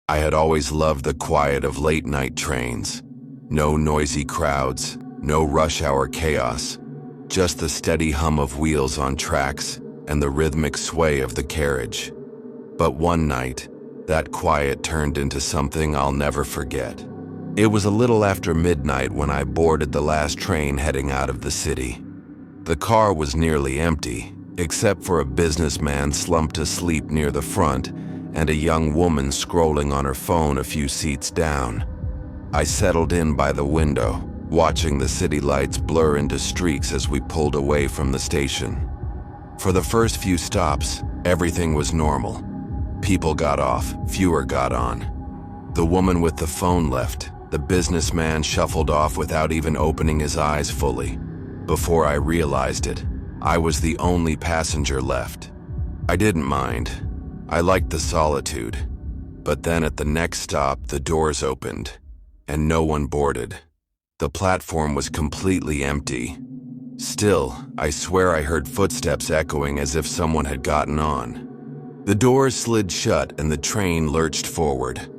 I had always loved the quiet of late-night trains. No noisy crowds, no rush-hour chaos, just the steady hum of wheels on tracks and the rhythmic sway of the carriage. But one night, that quiet turned into something I'll never forget. It was a little after midnight when I boarded the last train heading out of the city. The car was nearly empty, except for a businessman slumped asleep near the front and a young woman scrolling on her phone a few seats down. I settled in by the window, watching the city lights blur into streaks as we pulled away from the station. For the first few stops, everything was normal. People got off, fewer got on. The woman with the phone left. The businessman shuffled off without even opening his eyes fully. Before I realized it, I was the only passenger left. I didn't mind. I liked the solitude. But then at the next stop, the doors opened, and no one boarded. The platform was completely empty. Still, I swear I heard footsteps echoing as if someone had gotten on. The doors slid shut and the train lurched forward.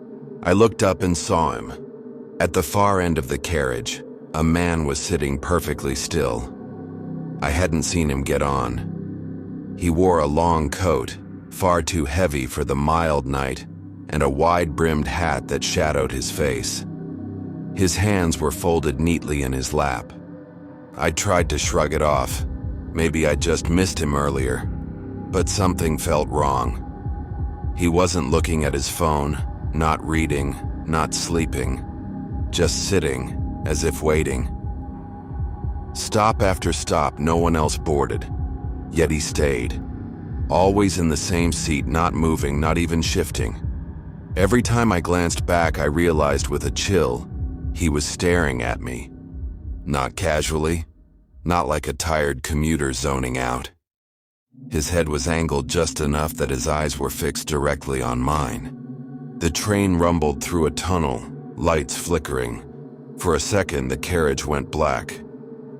I looked up and saw him. At the far end of the carriage, a man was sitting perfectly still. I hadn't seen him get on. He wore a long coat, far too heavy for the mild night, and a wide-brimmed hat that shadowed his face. His hands were folded neatly in his lap. I tried to shrug it off. Maybe I just missed him earlier. But something felt wrong. He wasn't looking at his phone, not reading, not sleeping. Just sitting, as if waiting. Stop after stop, no one else boarded. Yet he stayed. Always in the same seat, not moving, not even shifting. Every time I glanced back, I realized with a chill, he was staring at me. Not casually, not like a tired commuter zoning out. His head was angled just enough that his eyes were fixed directly on mine. The train rumbled through a tunnel, lights flickering. For a second, the carriage went black.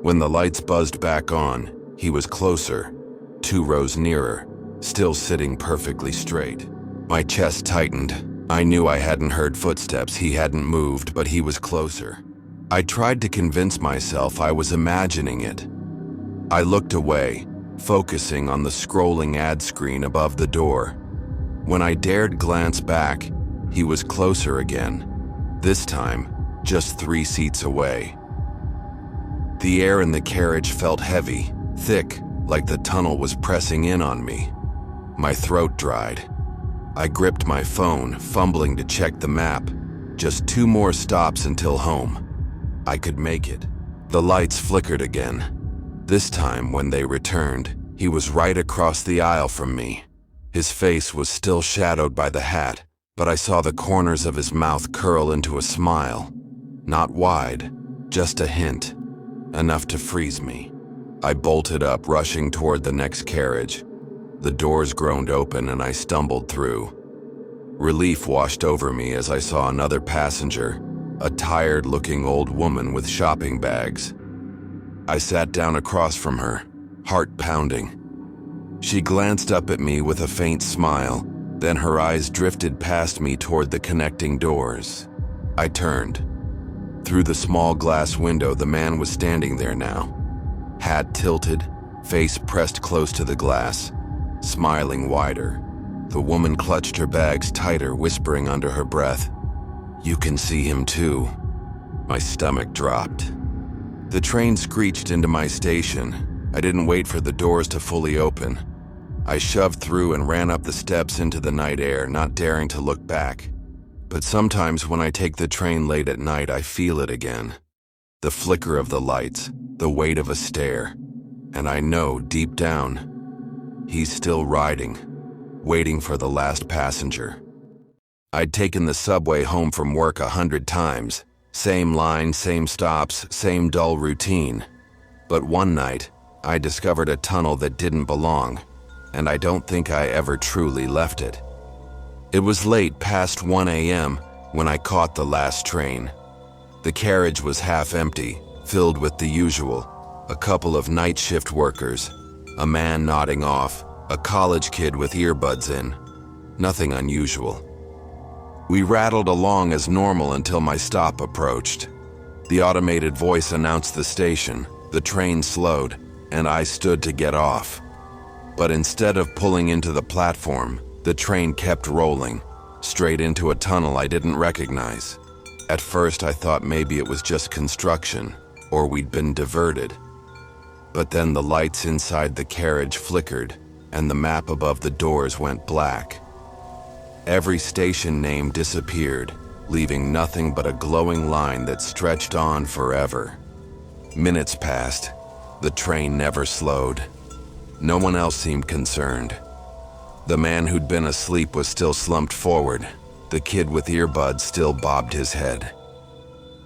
When the lights buzzed back on, he was closer, 2 rows nearer, still sitting perfectly straight. My chest tightened. I knew I hadn't heard footsteps, he hadn't moved, but he was closer. I tried to convince myself I was imagining it. I looked away, focusing on the scrolling ad screen above the door. When I dared glance back, he was closer again. This time, just 3 seats away. The air in the carriage felt heavy, thick, like the tunnel was pressing in on me. My throat dried. I gripped my phone, fumbling to check the map. Just 2 more stops until home. I could make it. The lights flickered again. This time, when they returned, he was right across the aisle from me. His face was still shadowed by the hat, but I saw the corners of his mouth curl into a smile. Not wide, just a hint, enough to freeze me. I bolted up, rushing toward the next carriage. The doors groaned open and I stumbled through. Relief washed over me as I saw another passenger, a tired-looking old woman with shopping bags. I sat down across from her, heart pounding. She glanced up at me with a faint smile, then her eyes drifted past me toward the connecting doors. I turned. Through the small glass window, the man was standing there now. Hat tilted, face pressed close to the glass, smiling wider. The woman clutched her bags tighter, whispering under her breath, "You can see him too." My stomach dropped. The train screeched into my station. I didn't wait for the doors to fully open. I shoved through and ran up the steps into the night air, not daring to look back. But sometimes when I take the train late at night, I feel it again. The flicker of the lights, the weight of a stare. And I know, deep down, he's still riding, waiting for the last passenger. I'd taken the subway home from work 100 times. Same line, same stops, same dull routine. But one night, I discovered a tunnel that didn't belong, and I don't think I ever truly left it. It was late past 1 a.m. when I caught the last train. The carriage was half empty, filled with the usual, a couple of night shift workers, a man nodding off, a college kid with earbuds in. Nothing unusual. We rattled along as normal until my stop approached. The automated voice announced the station, the train slowed, and I stood to get off. But instead of pulling into the platform, the train kept rolling, straight into a tunnel I didn't recognize. At first I thought maybe it was just construction, or we'd been diverted. But then the lights inside the carriage flickered, and the map above the doors went black. Every station name disappeared, leaving nothing but a glowing line that stretched on forever. Minutes passed. The train never slowed. No one else seemed concerned. The man who'd been asleep was still slumped forward. The kid with earbuds still bobbed his head.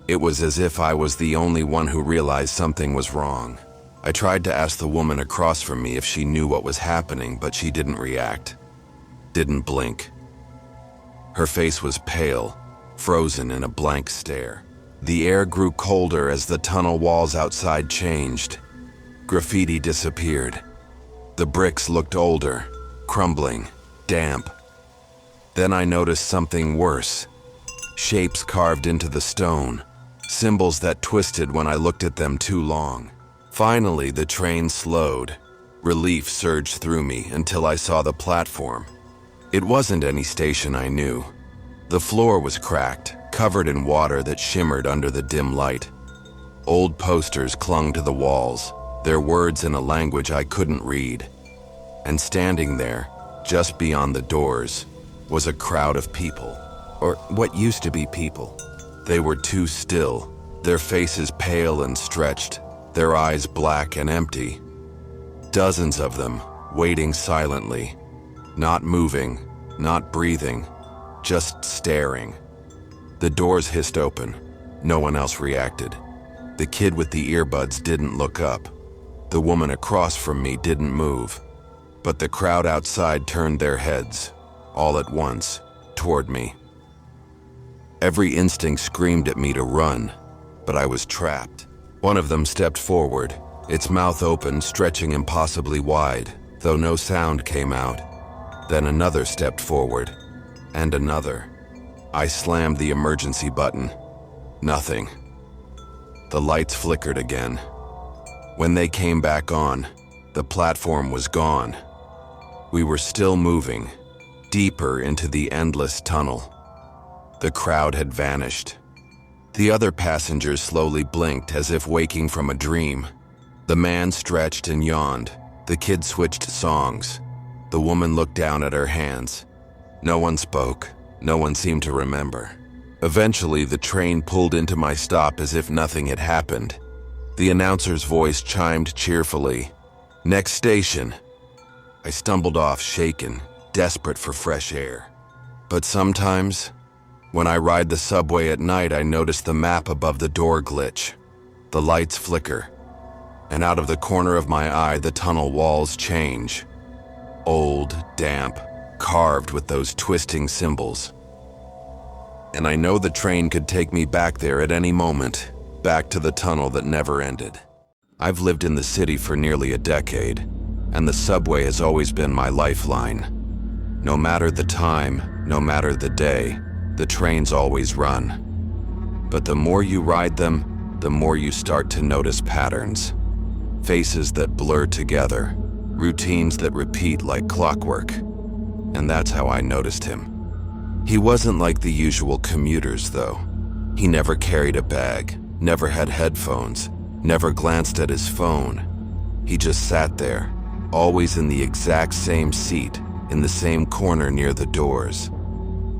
It was as if I was the only one who realized something was wrong. I tried to ask the woman across from me if she knew what was happening, but she didn't react. Didn't blink. Her face was pale, frozen in a blank stare. The air grew colder as the tunnel walls outside changed. Graffiti disappeared. The bricks looked older, crumbling, damp. Then I noticed something worse. Shapes carved into the stone, symbols that twisted when I looked at them too long. Finally, the train slowed. Relief surged through me until I saw the platform. It wasn't any station I knew. The floor was cracked, covered in water that shimmered under the dim light. Old posters clung to the walls, their words in a language I couldn't read. And standing there, just beyond the doors, was a crowd of people, or what used to be people. They were too still, their faces pale and stretched, their eyes black and empty. Dozens of them, waiting silently, not moving, not breathing, just staring. The doors hissed open. No one else reacted. The kid with the earbuds didn't look up. The woman across from me didn't move. But the crowd outside turned their heads, all at once, toward me. Every instinct screamed at me to run, but I was trapped. One of them stepped forward, its mouth open, stretching impossibly wide, though no sound came out. Then another stepped forward, and another. I slammed the emergency button. Nothing. The lights flickered again. When they came back on, the platform was gone. We were still moving, deeper into the endless tunnel. The crowd had vanished. The other passengers slowly blinked as if waking from a dream. The man stretched and yawned. The kid switched songs. The woman looked down at her hands. No one spoke. No one seemed to remember. Eventually, the train pulled into my stop as if nothing had happened. The announcer's voice chimed cheerfully. "Next station." I stumbled off, shaken, desperate for fresh air. But sometimes, when I ride the subway at night, I notice the map above the door glitch. The lights flicker, and out of the corner of my eye, the tunnel walls change. Old, damp, carved with those twisting symbols. And I know the train could take me back there at any moment, back to the tunnel that never ended. I've lived in the city for nearly a decade, and the subway has always been my lifeline. No matter the time, no matter the day, the trains always run. But the more you ride them, the more you start to notice patterns. Faces that blur together, routines that repeat like clockwork. And that's how I noticed him. He wasn't like the usual commuters, though. He never carried a bag, never had headphones, never glanced at his phone. He just sat there, always in the exact same seat, in the same corner near the doors.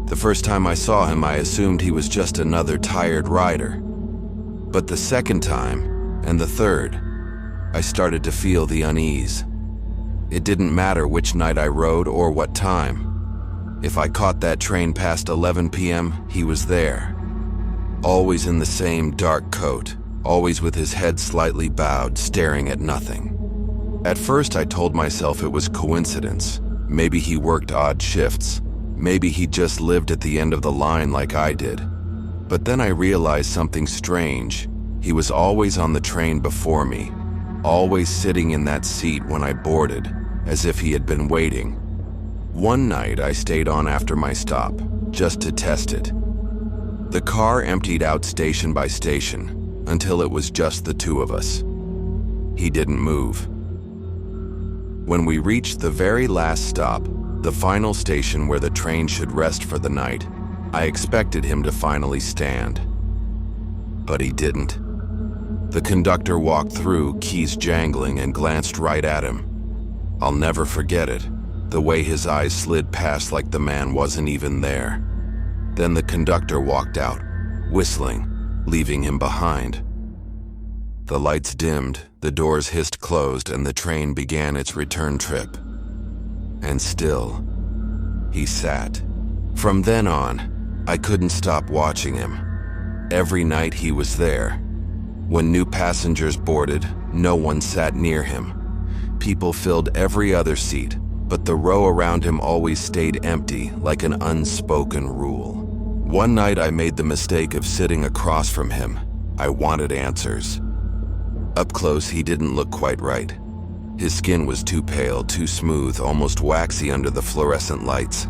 The first time I saw him, I assumed he was just another tired rider. But the second time, and the third, I started to feel the unease. It didn't matter which night I rode or what time. If I caught that train past 11 p.m., he was there. Always in the same dark coat, always with his head slightly bowed, staring at nothing. At first I told myself it was coincidence. Maybe he worked odd shifts. Maybe he just lived at the end of the line like I did. But then I realized something strange. He was always on the train before me, always sitting in that seat when I boarded, as if he had been waiting. One night I stayed on after my stop, just to test it. The car emptied out station by station until it was just the two of us. He didn't move. When we reached the very last stop, the final station where the train should rest for the night, I expected him to finally stand. But he didn't. The conductor walked through, keys jangling, and glanced right at him. I'll never forget it, the way his eyes slid past like the man wasn't even there. Then the conductor walked out, whistling, leaving him behind. The lights dimmed, the doors hissed closed, and the train began its return trip. And still, he sat. From then on, I couldn't stop watching him. Every night he was there. When new passengers boarded, no one sat near him. People filled every other seat, but the row around him always stayed empty, like an unspoken rule. One night I made the mistake of sitting across from him. I wanted answers. Up close, he didn't look quite right. His skin was too pale, too smooth, almost waxy under the fluorescent lights.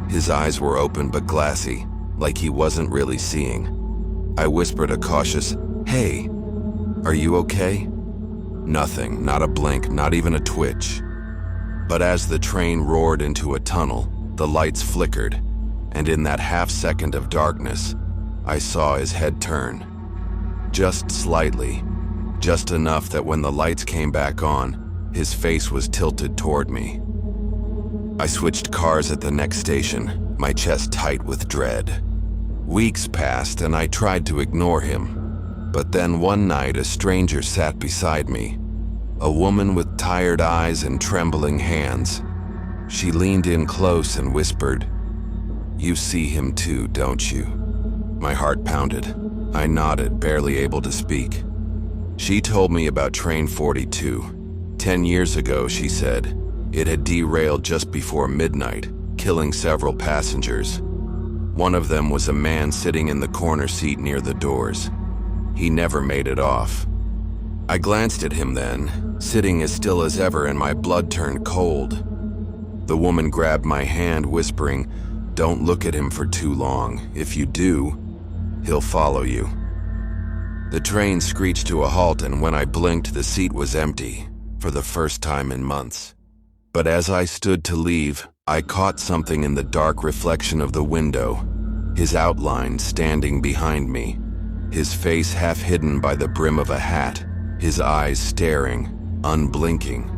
His eyes were open but glassy, like he wasn't really seeing. I whispered a cautious, "Hey, are you okay?" Nothing, not a blink, not even a twitch. But as the train roared into a tunnel, the lights flickered, and in that half-second of darkness, I saw his head turn. Just slightly, just enough that when the lights came back on, his face was tilted toward me. I switched cars at the next station, my chest tight with dread. Weeks passed and I tried to ignore him. But then one night a stranger sat beside me, a woman with tired eyes and trembling hands. She leaned in close and whispered, "You see him too, don't you?" My heart pounded. I nodded, barely able to speak. She told me about Train 42. 10 years ago, she said, it had derailed just before midnight, killing several passengers. One of them was a man sitting in the corner seat near the doors. He never made it off. I glanced at him then, sitting as still as ever, and my blood turned cold. The woman grabbed my hand, whispering, "Don't look at him for too long. If you do, he'll follow you." The train screeched to a halt, and when I blinked, the seat was empty, for the first time in months. But as I stood to leave, I caught something in the dark reflection of the window, his outline standing behind me, his face half hidden by the brim of a hat, his eyes staring, unblinking.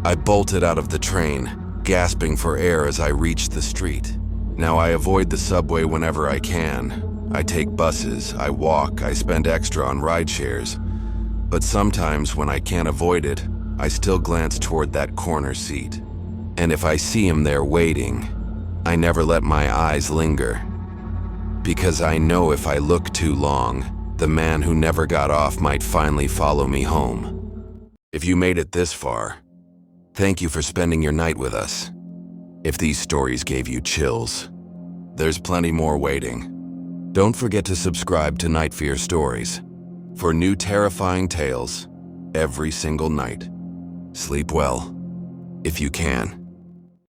I bolted out of the train, gasping for air as I reached the street. Now I avoid the subway whenever I can. I take buses, I walk, I spend extra on ride shares. But sometimes when I can't avoid it, I still glance toward that corner seat. And if I see him there waiting, I never let my eyes linger. Because I know if I look too long, the man who never got off might finally follow me home. If you made it this far, thank you for spending your night with us. If these stories gave you chills, there's plenty more waiting. Don't forget to subscribe to Night Fear Stories for new terrifying tales every single night. Sleep well, if you can.